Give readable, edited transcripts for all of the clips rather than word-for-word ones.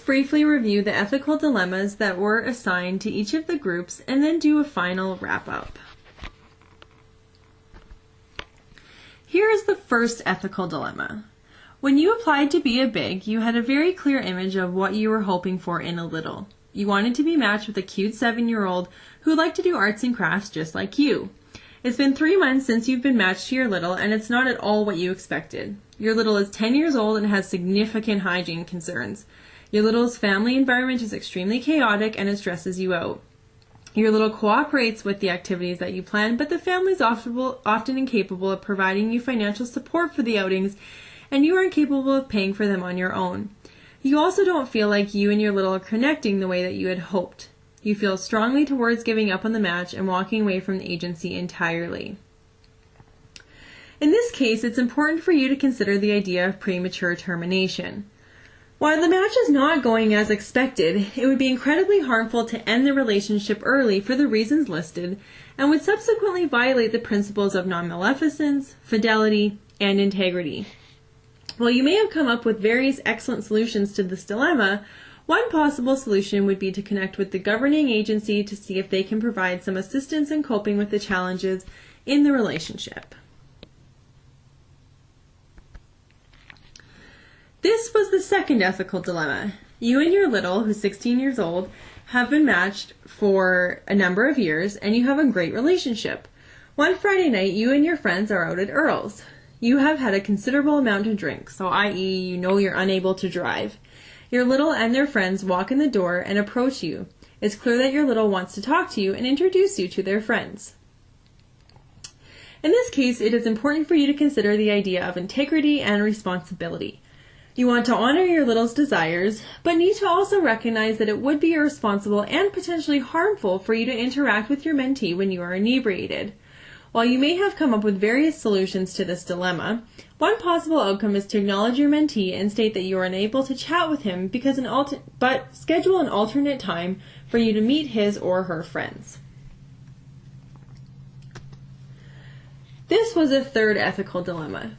briefly review the ethical dilemmas that were assigned to each of the groups and then do a final wrap-up. Here is the first ethical dilemma. When you applied to be a big, you had a very clear image of what you were hoping for in a little. You wanted to be matched with a cute 7-year-old who liked to do arts and crafts just like you. It's been 3 months since you've been matched to your little, and it's not at all what you expected. Your little is 10 years old and has significant hygiene concerns. Your little's family environment is extremely chaotic and it stresses you out. Your little cooperates with the activities that you plan, but the family is often incapable of providing you financial support for the outings, and you are incapable of paying for them on your own. You also don't feel like you and your little are connecting the way that you had hoped. You feel strongly towards giving up on the match and walking away from the agency entirely. In this case, it's important for you to consider the idea of premature termination. While the match is not going as expected, it would be incredibly harmful to end the relationship early for the reasons listed and would subsequently violate the principles of non-maleficence, fidelity, and integrity. While you may have come up with various excellent solutions to this dilemma, one possible solution would be to connect with the governing agency to see if they can provide some assistance in coping with the challenges in the relationship. This was the second ethical dilemma. You and your little, who's 16 years old, have been matched for a number of years and you have a great relationship. One Friday night, you and your friends are out at Earl's. You have had a considerable amount to drink, so i.e. you know you're unable to drive. Your little and their friends walk in the door and approach you. It's clear that your little wants to talk to you and introduce you to their friends. In this case, it is important for you to consider the idea of integrity and responsibility. You want to honor your little's desires, but need to also recognize that it would be irresponsible and potentially harmful for you to interact with your mentee when you are inebriated. While you may have come up with various solutions to this dilemma, one possible outcome is to acknowledge your mentee and state that you are unable to chat with him but schedule an alternate time for you to meet his or her friends. This was a third ethical dilemma.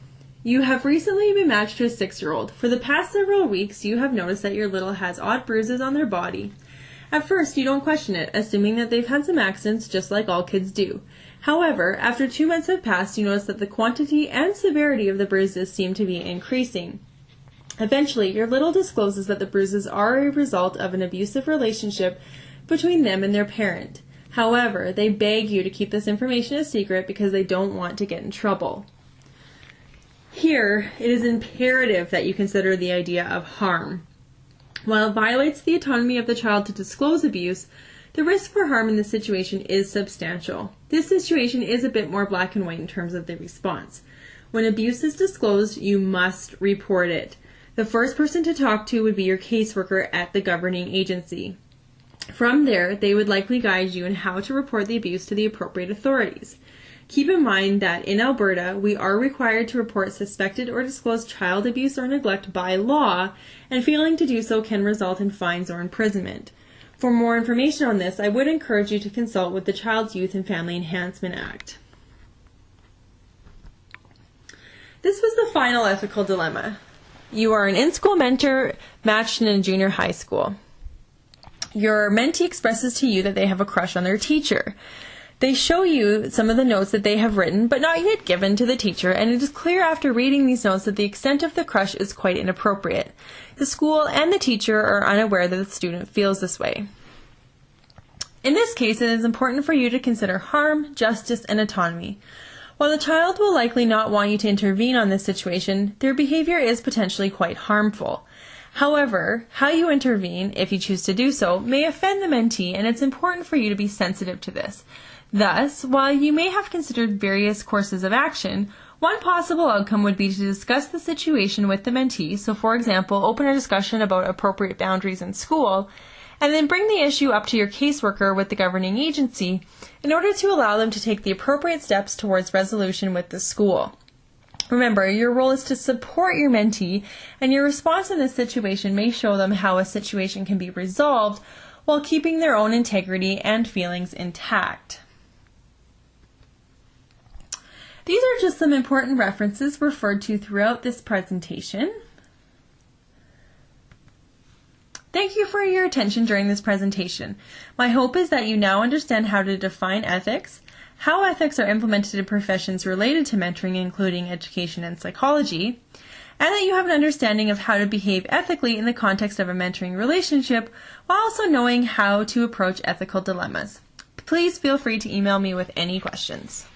You have recently been matched to a 6-year-old. For the past several weeks, you have noticed that your little has odd bruises on their body. At first, you don't question it, assuming that they've had some accidents just like all kids do. However, after 2 months have passed, you notice that the quantity and severity of the bruises seem to be increasing. Eventually, your little discloses that the bruises are a result of an abusive relationship between them and their parent. However, they beg you to keep this information a secret because they don't want to get in trouble. Here, it is imperative that you consider the idea of harm. While it violates the autonomy of the child to disclose abuse, the risk for harm in this situation is substantial. This situation is a bit more black and white in terms of the response. When abuse is disclosed, you must report it. The first person to talk to would be your caseworker at the governing agency. From there, they would likely guide you in how to report the abuse to the appropriate authorities. Keep in mind that in Alberta, we are required to report suspected or disclosed child abuse or neglect by law, and failing to do so can result in fines or imprisonment. For more information on this, I would encourage you to consult with the Child's Youth and Family Enhancement Act. This was the final ethical dilemma. You are an in-school mentor matched in a junior high school. Your mentee expresses to you that they have a crush on their teacher. They show you some of the notes that they have written, but not yet given to the teacher, and it is clear after reading these notes that the extent of the crush is quite inappropriate. The school and the teacher are unaware that the student feels this way. In this case, it is important for you to consider harm, justice, and autonomy. While the child will likely not want you to intervene on this situation, their behavior is potentially quite harmful. However, how you intervene, if you choose to do so, may offend the mentee, and it's important for you to be sensitive to this. Thus, while you may have considered various courses of action, one possible outcome would be to discuss the situation with the mentee, so for example, open a discussion about appropriate boundaries in school, and then bring the issue up to your caseworker with the governing agency in order to allow them to take the appropriate steps towards resolution with the school. Remember, your role is to support your mentee, and your response in this situation may show them how a situation can be resolved while keeping their own integrity and feelings intact. These are just some important references referred to throughout this presentation. Thank you for your attention during this presentation. My hope is that you now understand how to define ethics, how ethics are implemented in professions related to mentoring, including education and psychology, and that you have an understanding of how to behave ethically in the context of a mentoring relationship, while also knowing how to approach ethical dilemmas. Please feel free to email me with any questions.